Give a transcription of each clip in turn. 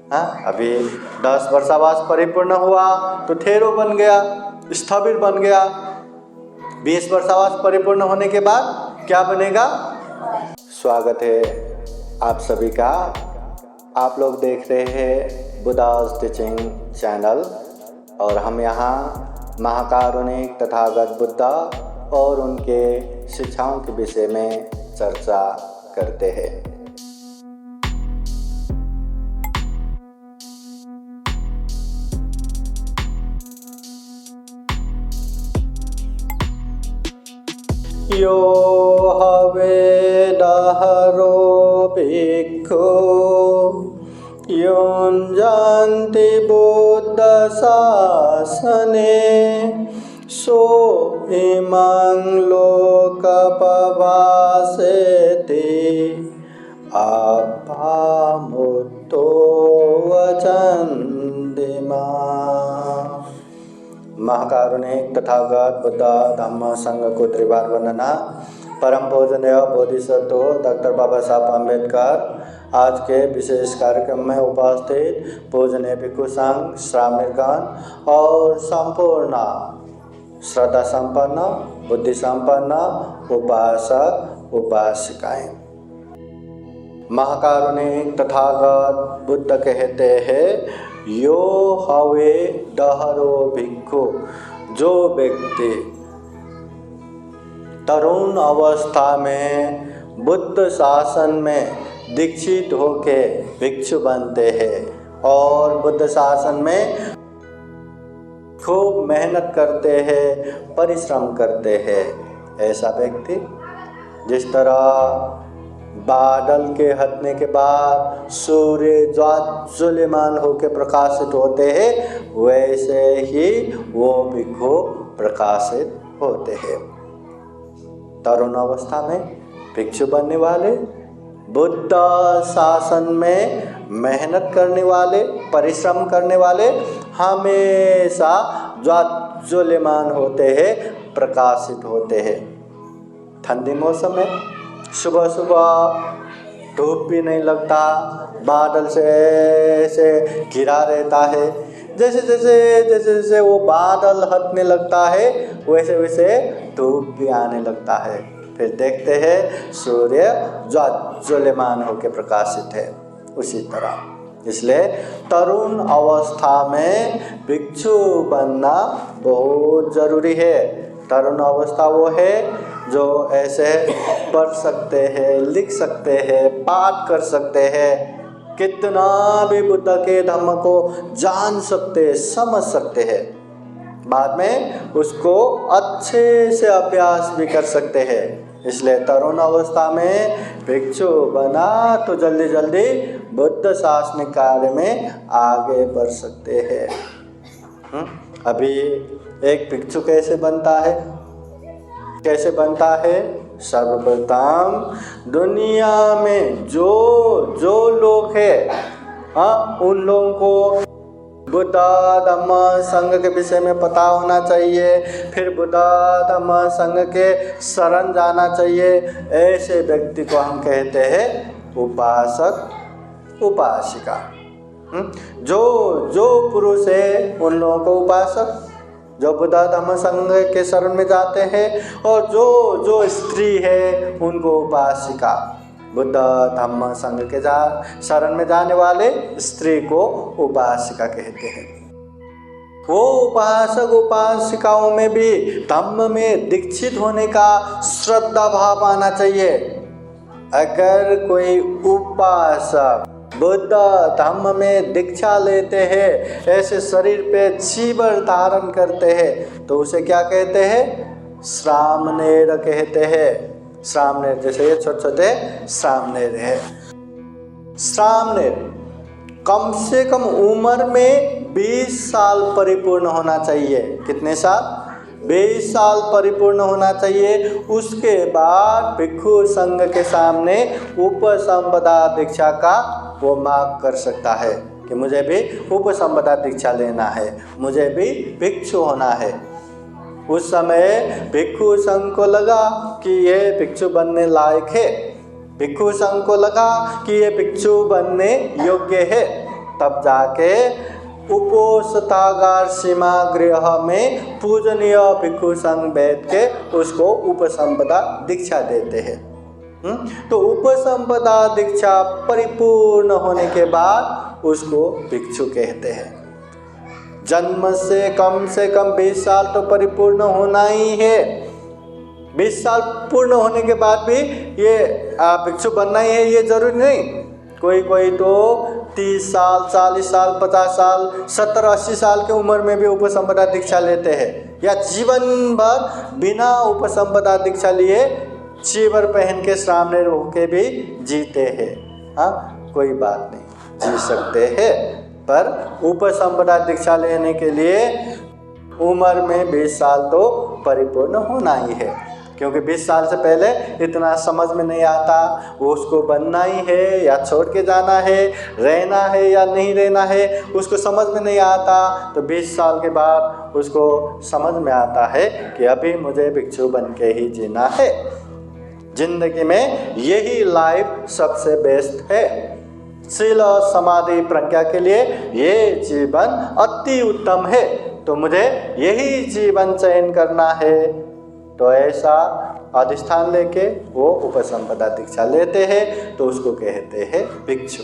हाँ, अभी 10 वर्षावास परिपूर्ण हुआ तो ठेरो बन गया, स्थविर बन गया। 20 वर्षावास परिपूर्ण होने के बाद क्या बनेगा? स्वागत है आप सभी का। आप लोग देख रहे हैं बुद्धास टीचिंग चैनल और हम यहाँ महाकारुणिक तथागत बुद्धा और उनके शिक्षाओं के विषय में चर्चा करते हैं। यो हवे डहरो भिक्खु योञ्जन्ति बुद्ध शासने सो इमं लोकपवासेति अप्पामुत्तो वचन्ति माम्। महाकारुणिक तथागत बुद्ध धम्म संघ को त्रिवार वंदना। परम पूजनीय बोधिसत्व डॉक्टर बाबा साहब अम्बेडकर आज के विशेष कार्यक्रम में उपस्थित पूजनीय भिक्षु संघ, श्रावणीगण और संपूर्ण श्रद्धा संपन्न, बुद्धि संपन्न उपासक उपासिकाएं। महाकारुणिक तथागत बुद्ध कहते हैं, यो हवे डहरो भिक्खु, जो व्यक्ति तरुण अवस्था में बुद्ध शासन में दीक्षित होके भिक्षु बनते हैं और बुद्ध शासन में खूब मेहनत करते हैं, परिश्रम करते हैं, ऐसा व्यक्ति जिस तरह बादल के हटने के बाद सूर्य ज्वाज्वल्यमान होकर प्रकाशित होते हैं, वैसे ही वो भिक्षु प्रकाशित होते हैं। तरुण अवस्था में भिक्षु बनने वाले, बुद्ध शासन में मेहनत करने वाले, परिश्रम करने वाले हमेशा ज्वाज्वल्यमान होते हैं, प्रकाशित होते हैं। ठंडी मौसम में सुबह सुबह धूप भी नहीं लगता, बादल से घिरा रहता है। जैसे जैसे वो बादल हटने लगता है वैसे वैसे धूप भी आने लगता है। फिर देखते हैं सूर्य ज्वाज्वल्यमान होकर प्रकाशित है। उसी तरह इसलिए तरुण अवस्था में भिक्षु बनना बहुत जरूरी है। तरुण अवस्था वो है जो ऐसे पढ़ सकते हैं, लिख सकते हैं, पाठ कर सकते हैं, कितना भी बुद्ध के धम्म को जान सकते, समझ सकते हैं। बाद में उसको अच्छे से अभ्यास भी कर सकते हैं। इसलिए तरुण अवस्था में भिक्षु बना तो जल्दी जल्दी बुद्ध शासनिक कार्य में आगे बढ़ सकते हैं। अभी एक भिक्षु कैसे बनता है? सर्वप्रथम दुनिया में जो लोग हैं उन लोगों को बुद्ध धम्म संघ के विषय में पता होना चाहिए, फिर बुद्ध धम्म संघ के शरण जाना चाहिए। ऐसे व्यक्ति को हम कहते हैं उपासक उपासिका। जो पुरुष है उन लोगों को उपासक, जो बुद्ध धम्म संघ के शरण में जाते हैं, और जो स्त्री है उनको उपासिका। बुद्ध धम्म संघ के शरण में जाने वाले स्त्री को उपासिका कहते हैं। वो उपासक उपासिकाओं में भी धम्म में दीक्षित होने का श्रद्धा भाव आना चाहिए। अगर कोई उपासक बुद्ध धम्म में दीक्षा लेते हैं, ऐसे शरीर पे चीवर धारण करते हैं, तो उसे क्या कहते हैं? श्रामणेर कहते हैं। श्रामणेर जैसे ये छोटे छोटे श्रामणेर है। श्रामणेर कम से कम उम्र में 20 साल परिपूर्ण होना चाहिए। कितने साल? 20 साल परिपूर्ण होना चाहिए। उसके बाद भिक्षु संघ के सामने उपसंपदा दीक्षा का वो मांग कर सकता है कि मुझे भी उपसंपदा दीक्षा लेना है, मुझे भी भिक्षु होना है। उस समय भिक्षु संघ को लगा कि ये भिक्षु बनने लायक है, भिक्षु संघ को लगा कि ये भिक्षु बनने योग्य है, तब जाके उपोषितागार सीमा गृह में पूजनीय भिक्षु संग बैठ के उसको उपसंपदा दीक्षा देते हैं। तो उपसंपदा दीक्षा परिपूर्ण होने के बाद उसको भिक्षु कहते हैं। जन्म से कम 20 साल तो परिपूर्ण होना ही है। 20 साल पूर्ण होने के बाद भी ये भिक्षु बनना ही है ये जरूरी नहीं। कोई तो 30 साल, 40 साल, 50 साल, 70-80 साल की उम्र में भी उपसंपदा दीक्षा लेते हैं, या जीवन भर बिना उपसंपदा दीक्षा लिए चीवर पहन के सामने रह के भी जीते हैं। हाँ, कोई बात नहीं, जी सकते हैं, पर उपसंपदा दीक्षा लेने के लिए उम्र में 20 साल तो परिपूर्ण होना ही है, क्योंकि 20 साल से पहले इतना समझ में नहीं आता वो उसको बनना ही है या छोड़ के जाना है, रहना है या नहीं रहना है, उसको समझ में नहीं आता। तो 20 साल के बाद उसको समझ में आता है कि अभी मुझे भिक्षु बन के ही जीना है। जिंदगी में यही लाइफ सबसे बेस्ट है। शील समाधि प्रज्ञा के लिए ये जीवन अति उत्तम है, तो मुझे यही जीवन चयन करना है। तो ऐसा अधिष्ठान लेके वो उपसंपदा दीक्षा लेते हैं, तो उसको कहते हैं भिक्षु।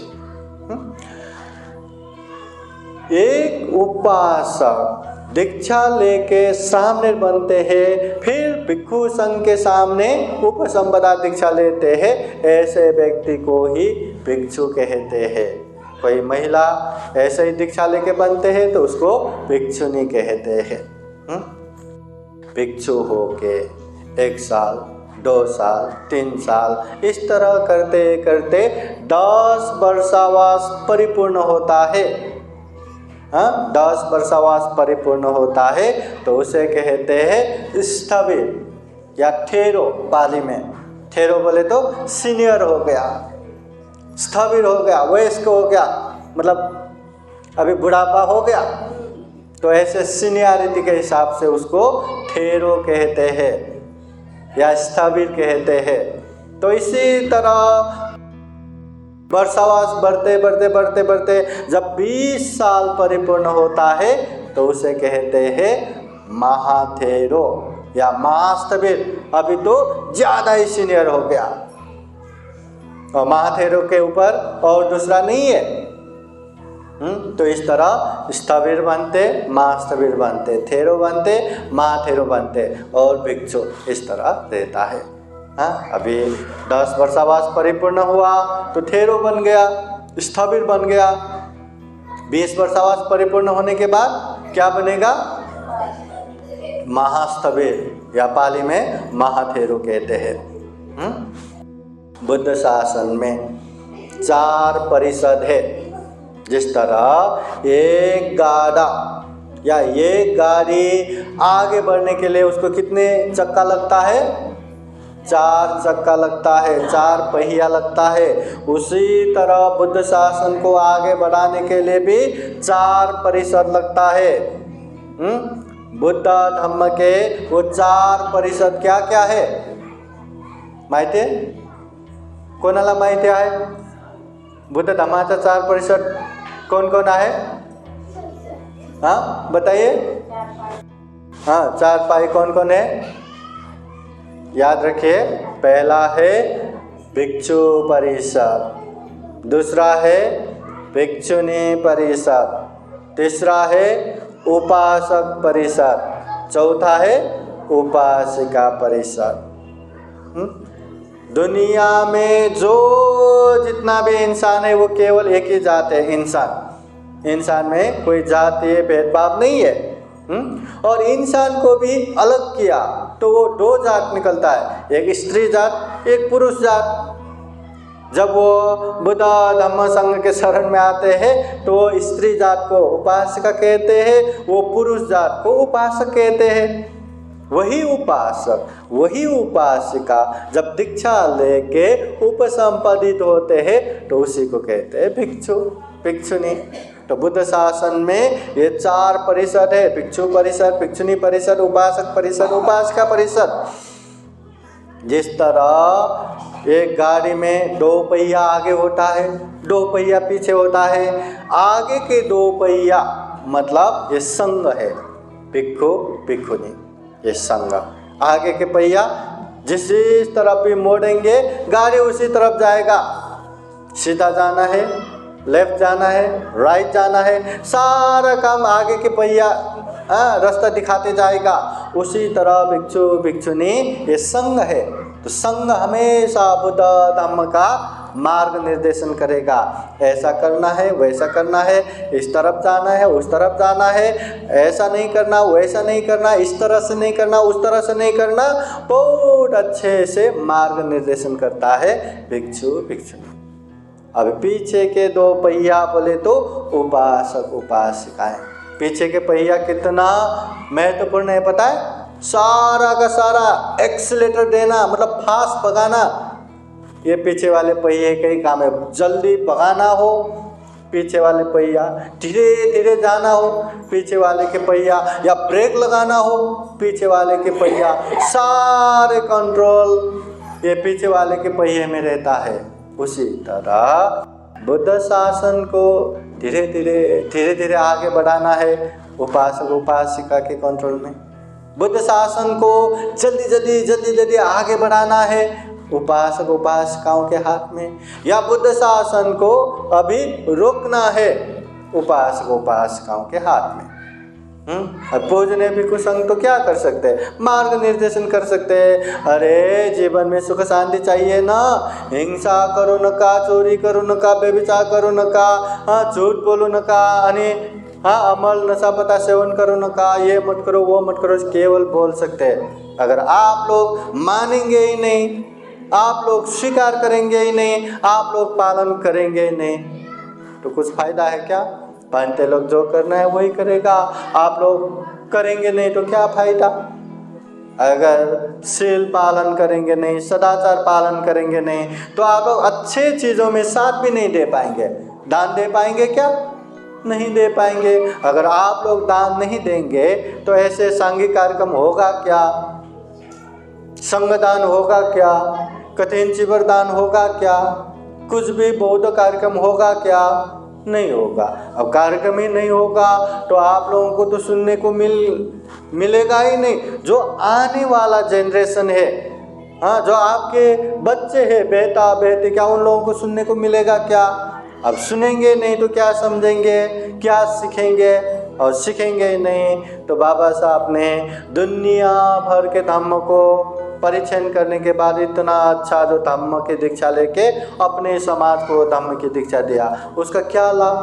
एक उपासक दीक्षा लेके सामने बनते हैं, फिर भिक्षु संघ के सामने उपसंपदा दीक्षा लेते हैं, ऐसे व्यक्ति को ही भिक्षु कहते हैं। कोई महिला ऐसे ही दीक्षा लेके बनते हैं तो उसको भिक्षुनी कहते हैं। भिक्षु होके 1 साल, 2 साल, 3 साल इस तरह करते करते 10 वर्षावास परिपूर्ण होता है। 10 वर्षावास परिपूर्ण होता है तो उसे कहते हैं स्थविर या ठेरो। पाली में ठेरो बोले तो सीनियर हो गया, स्थविर हो गया, वयस्क हो गया, मतलब अभी बुढ़ापा हो गया, तो ऐसे सीनियरिटी के हिसाब से उसको ठेरो कहते हैं या स्थविर कहते हैं। तो इसी तरह वर्षावास बढ़ते जब 20 साल परिपूर्ण होता है तो उसे कहते हैं महाथेरो या महास्थविर। अभी तो ज़्यादा ही सीनियर हो गया और महाथेरो के ऊपर और दूसरा नहीं है। तो इस तरह स्थविर बनते, महास्थविर बनते, थेरो बनते, महाथेरो बनते और भिक्षु इस तरह रहता है। अभी 10 वर्षावास परिपूर्ण हुआ तो थेरो बन गया, स्थविर बन गया। 20 वर्षावास परिपूर्ण होने के बाद क्या बनेगा? महास्थविर या पाली में महाथेरो कहते हैं। बुद्ध शासन में 4 परिषद है। जिस तरह एक गाड़ा या एक गाड़ी आगे बढ़ने के लिए उसको कितने चक्का लगता है? 4 चक्का लगता है, 4 पहिया लगता है। उसी तरह बुद्ध शासन को आगे बढ़ाने के लिए भी 4 परिषद लगता है। बुद्ध धम्म के वो 4 परिषद क्या क्या है माहिती आहे? कोणाला माहिती आहे? बुद्ध धम्माचा 4 परिषद कौन कौन आहे? हाँ बताइए। हाँ, 4 पाई कौन कौन है? याद रखिए, पहला है भिक्षु परिषद, दूसरा है भिक्षुनी परिषद, तीसरा है उपासक परिषद, चौथा है उपासिका परिषद। दुनिया में जो जितना भी इंसान है वो केवल एक ही जात है, इंसान में कोई जातीय भेदभाव नहीं है। और इंसान को भी अलग किया तो वो 2 जात निकलता है, एक स्त्री जात, एक पुरुष जात। जब वो बुद्ध धम्म संघ के शरण में आते हैं तो वो स्त्री जात को उपासिका कहते हैं, वो पुरुष जात को उपासक कहते हैं। वही उपासक, वही उपासिका जब दीक्षा लेके उपसंपदित होते हैं तो उसी को कहते हैं भिक्षु, भिक्षुनी। तो बुद्ध शासन में ये 4 परिषद है, भिक्षु परिषद, भिक्षुनी परिषद, उपासक परिषद, उपासिका परिषद। जिस तरह एक गाड़ी में 2 पहिया आगे होता है, 2 पहिया पीछे होता है। आगे के 2 पहिया मतलब ये संघ है, भिक्षु भिक्षुनी, ये संघ। आगे के पहिया जिस तरफ भी मोड़ेंगे गाड़ी उसी तरफ जाएगा। सीधा जाना है, लेफ्ट जाना है, राइट जाना है, सारा काम आगे के पहिया रास्ता दिखाते जाएगा। उसी तरह भिक्षु भिक्षुनी ये संघ है। तो संघ हमेशा बुद्ध धम्म का मार्ग निर्देशन करेगा। ऐसा करना है, वैसा करना है, इस तरफ जाना है, उस तरफ जाना है, ऐसा नहीं करना, वैसा नहीं करना, इस तरह से नहीं करना, उस तरह से नहीं करना, बहुत अच्छे से मार्ग निर्देशन करता है भिक्षु भिक्षुनी। अब पीछे के 2 पहिया बोले तो उपासक उपासिकाएं। पीछे के पहिया कितना महत्वपूर्ण है पता है? सारा का सारा एक्सीलेटर देना मतलब फास्ट भगाना, ये पीछे वाले पहिए का ही काम है। जल्दी भगाना हो पीछे वाले पहिया, धीरे धीरे जाना हो पीछे वाले के पहिया, या ब्रेक लगाना हो पीछे वाले के पहिया, सारे कंट्रोल ये पीछे वाले के पहिए में रहता है। उसी तरह बुद्ध शासन को धीरे धीरे आगे बढ़ाना है उपासक उपासिका के कंट्रोल में। बुद्ध शासन को जल्दी आगे बढ़ाना है उपासक उपासिकाओं के हाथ में, या बुद्ध शासन को अभी रोकना है उपासक उपासिकाओं के हाथ में। और पूजने भी कुछ संग तो क्या कर सकते हैं? मार्ग निर्देशन कर सकते हैं। अरे जीवन में सुख शांति चाहिए ना, हिंसा करो नका, चोरी करो नका, व्यभिचार करो नका, झूठ बोलो नका, अमल नशा पता सेवन करो नका, ये मत करो वो मत करो, केवल बोल सकते हैं। अगर आप लोग मानेंगे ही नहीं, आप लोग स्वीकार करेंगे ही नहीं, आप लोग पालन करेंगे ही नहीं, तो कुछ फायदा है क्या? पंडित लोग जो करना है वही करेगा, आप लोग करेंगे नहीं तो क्या फायदा? अगर शील पालन करेंगे नहीं, सदाचार पालन करेंगे नहीं, तो आप लोग अच्छे चीज़ों में साथ भी नहीं दे पाएंगे। दान दे पाएंगे क्या? नहीं दे पाएंगे। अगर आप लोग दान नहीं देंगे तो ऐसे सांघिक कार्यक्रम होगा क्या? संगदान होगा क्या? कठिन चिवर दान होगा क्या? कुछ भी बौद्ध कार्यक्रम होगा क्या? नहीं होगा। अब कार्यक्रम ही नहीं होगा तो आप लोगों को तो सुनने को मिलेगा ही नहीं। जो आने वाला जनरेशन है, जो आपके बच्चे हैं, बेटा बेटी, क्या उन लोगों को सुनने को मिलेगा क्या? अब सुनेंगे नहीं तो क्या समझेंगे, क्या सीखेंगे? और सीखेंगे ही नहीं तो बाबा साहब ने दुनिया भर के धम्म को परिचय करने के बाद इतना अच्छा जो धम्म की दीक्षा लेके अपने समाज को धम्म की दीक्षा दिया, उसका क्या लाभ?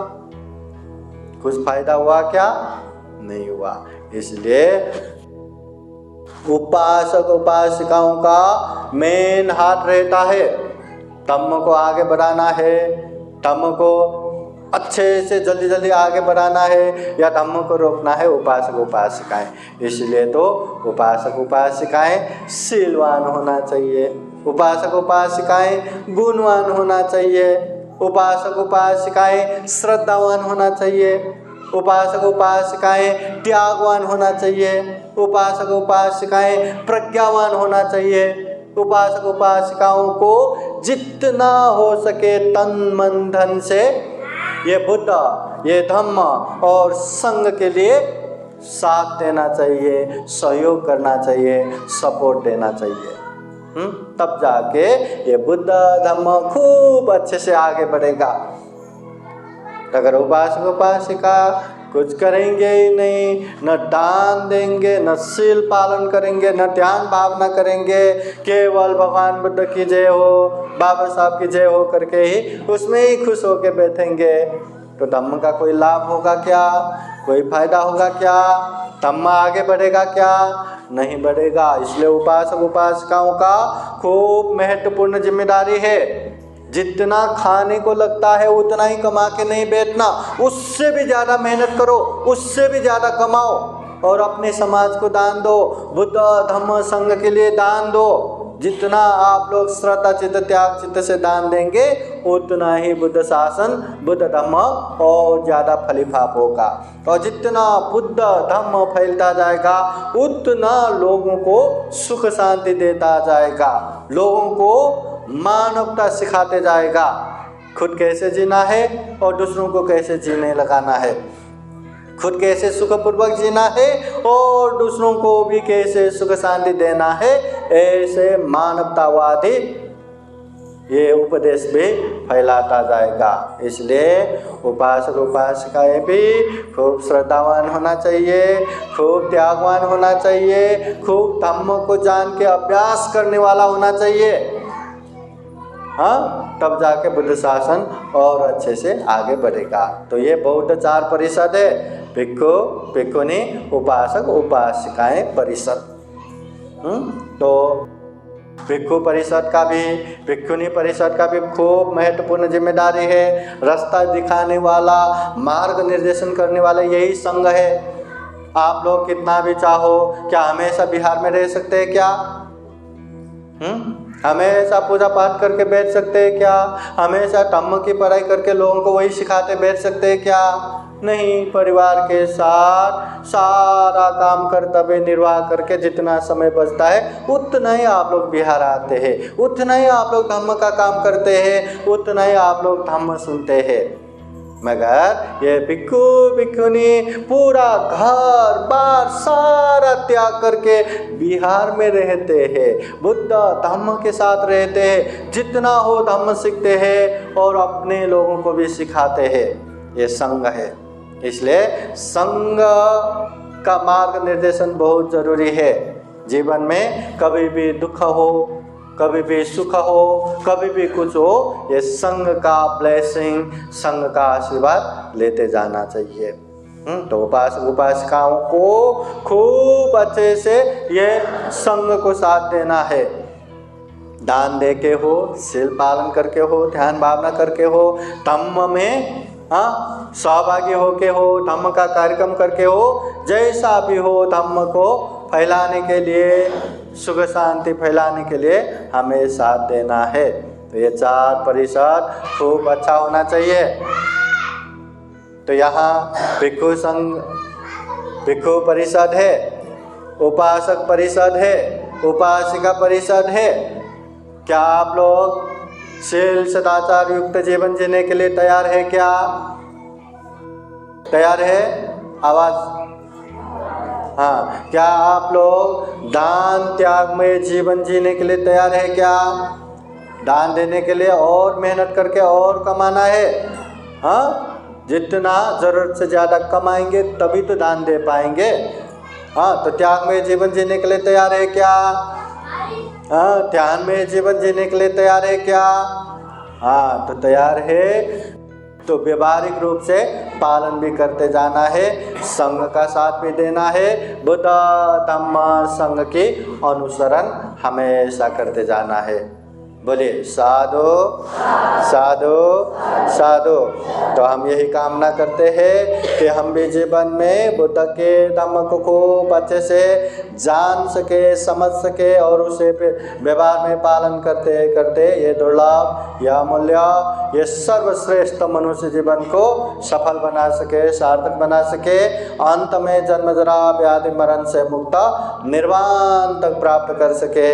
कुछ फायदा हुआ क्या? नहीं हुआ। इसलिए उपासक उपासिकाओं का मेन हाथ रहता है धम्म को आगे बढ़ाना है, धम्म को अच्छे से जल्दी आगे बढ़ाना है, या धम्म को रोकना है उपासक उपासिकाएं। इसलिए तो उपासक उपासिकाएं शीलवान होना चाहिए, उपासक उपासिकाएं गुणवान होना चाहिए, उपासक उपासिकाएं श्रद्धावान होना चाहिए, उपासक उपासिकाएं त्यागवान होना चाहिए, उपासक उपासिकाएं प्रज्ञावान होना चाहिए। उपासक उपासिकाओं को जितना हो सके तन मन धन से ये बुद्ध, ये धम्म और संघ के लिए साथ देना चाहिए, सहयोग करना चाहिए, सपोर्ट देना चाहिए। तब जाके ये बुद्ध धम्म खूब अच्छे से आगे बढ़ेगा। अगर उपासक उपासिका कुछ करेंगे ही नहीं, न दान देंगे, न शील पालन करेंगे, न ध्यान भावना करेंगे, केवल भगवान बुद्ध की जय हो, बाबा साहब की जय हो करके ही उसमें ही खुश होके बैठेंगे, तो धम्म का कोई लाभ होगा क्या? कोई फायदा होगा क्या? धम्म आगे बढ़ेगा क्या? नहीं बढ़ेगा। इसलिए उपासक उपासिकाओं का खूब महत्वपूर्ण जिम्मेदारी है। जितना खाने को लगता है उतना ही कमा के नहीं बैठना, उससे भी ज़्यादा मेहनत करो, उससे भी ज़्यादा कमाओ और अपने समाज को दान दो, बुद्ध धम्म संघ के लिए दान दो। जितना आप लोग श्रद्धा चित्त त्याग चित्त से दान देंगे उतना ही बुद्ध शासन बुद्ध धम्म और ज़्यादा फलीफाप होगा। और जितना बुद्ध धम्म फैलता जाएगा उतना लोगों को सुख शांति देता जाएगा, लोगों को मानवता सिखाते जाएगा, खुद कैसे जीना है और दूसरों को कैसे जीने लगाना है, खुद कैसे सुखपूर्वक जीना है और दूसरों को भी कैसे सुख शांति देना है। ऐसे मानवतावादी ये उपदेश भी फैलाता जाएगा। इसलिए उपासक उपासिकाएं भी खूब श्रद्धावान होना चाहिए, खूब त्यागवान होना चाहिए, खूब धम्म को जान के अभ्यास करने वाला होना चाहिए। हाँ, तब जाके बुद्ध शासन और अच्छे से आगे बढ़ेगा। तो ये बौद्ध 4 परिषद है, भिक्खु भिक्खुनी, उपासक उपासिकाएं परिषद। तो भिक्खु परिषद का भी, भिक्खुनी परिषद का भी खूब महत्वपूर्ण जिम्मेदारी है। रास्ता दिखाने वाला, मार्ग निर्देशन करने वाला यही संघ है। आप लोग कितना भी चाहो, क्या हमेशा बिहार में रह सकते हैं क्या? हमेशा पूजा पाठ करके बैठ सकते हैं क्या? हमेशा धम्म की पढ़ाई करके लोगों को वही सिखाते बैठ सकते हैं क्या? नहीं, परिवार के साथ सारा काम कर्तव्य निर्वाह करके जितना समय बचता है उतना ही आप लोग बिहार आते हैं, उतना ही आप लोग धम्म का काम करते हैं, उतना ही आप लोग धम्म सुनते हैं। मगर ये भिक्खु भिक्खुनी पूरा घर बार सारा त्याग करके बिहार में रहते हैं, बुद्ध धम्म के साथ रहते हैं, जितना हो धम्म सीखते हैं और अपने लोगों को भी सिखाते हैं। ये संघ है। इसलिए संघ का मार्ग निर्देशन बहुत जरूरी है। जीवन में कभी भी दुख हो, कभी भी सुख हो, कभी भी कुछ हो, ये संघ का ब्लेसिंग, संघ का आशीर्वाद लेते जाना चाहिए। तो उपासक उपासिकाओं को खूब अच्छे से ये संघ को साथ देना है। दान दे के हो, शील पालन करके हो, ध्यान भावना करके हो, धम्म में सहभागी होके हो, धम्म का कार्यक्रम करके हो, जैसा भी हो धम्म को फैलाने के लिए, सुख शांति फैलाने के लिए हमें साथ देना है। तो ये 4 परिषद खूब अच्छा होना चाहिए। तो यहाँ भिक्खु संघ, भिक्खु परिषद है, उपासक परिषद है, उपासिका परिषद है। क्या आप लोग शील सदाचार युक्त जीवन जीने के लिए तैयार है क्या? तैयार है? आवाज। हाँ, क्या आप लोग दान त्याग में जीवन जीने के लिए तैयार है क्या? दान देने के लिए और मेहनत करके और कमाना है। हाँ, जितना जरूरत से ज़्यादा कमाएंगे तभी तो दान दे पाएंगे। हाँ, तो त्याग में जीवन जीने के लिए तैयार है क्या? हाँ, ध्यान में जीवन जीने के लिए तैयार है क्या? हाँ, तो तैयार है तो व्यवहारिक रूप से पालन भी करते जाना है, संघ का साथ भी देना है, बुद्ध धम्म संघ की अनुसरण हमेशा करते जाना है। बोलिए साधु साधु साधु। तो हम यही कामना करते हैं कि हम भी जीवन में बुद्ध के धम्म को खूब अच्छे से जान सके, समझ सके और उसे व्यवहार में पालन करते करते ये दुर्लभ, यह अमूल्य, ये सर्वश्रेष्ठ मनुष्य जीवन को सफल बना सके, सार्थक बना सके, अंत में जन्म जरा व्याधि मरण से मुक्त निर्वाण तक प्राप्त कर सके,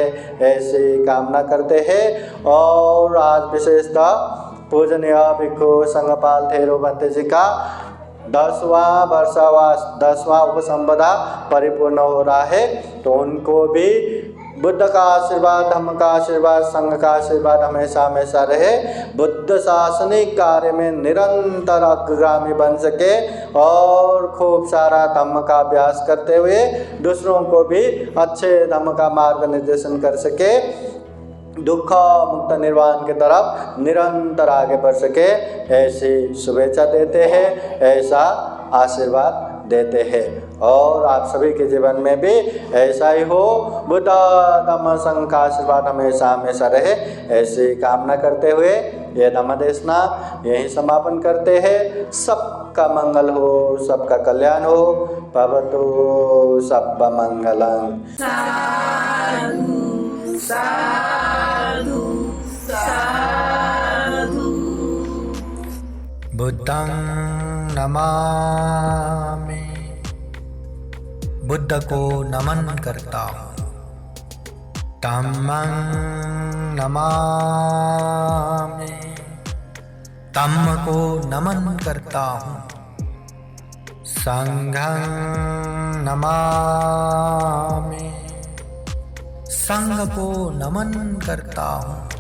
ऐसी कामना करते हैं। और आज विशेषतः पूजनीय भिक्खु संघपाल थेरो बंते जी का 10वां वर्षावास, 10वां उपसंपदा परिपूर्ण हो रहा है। तो उनको भी बुद्ध का आशीर्वाद, धम्म का आशीर्वाद, संघ का आशीर्वाद हमेशा हमेशा रहे, बुद्ध शासनिक कार्य में निरंतर अग्रगामी बन सके और खूब सारा धम्म का अभ्यास करते हुए दूसरों को भी अच्छे धम्म का मार्ग निर्देशन कर सके, दुख मुक्त निर्वाण की तरफ निरंतर आगे बढ़ सके, ऐसी शुभेच्छा देते हैं, ऐसा आशीर्वाद देते हैं। और आप सभी के जीवन में भी ऐसा ही हो, बुद्ध धम्म संघ का आशीर्वाद हमेशा हमेशा रहे, ऐसी कामना करते हुए यह धम्म देशना यही समापन करते हैं। सबका मंगल हो, सबका कल्याण हो, भवतु सब्ब मंगलम्। साधु साधु साधु। बुद्धं नमामि, बुद्ध को नमन करता हूँ। धम्मं नमामि, धम्म को नमन करता हूँ। संघं नमामि, संघ को नमन करता हूँ।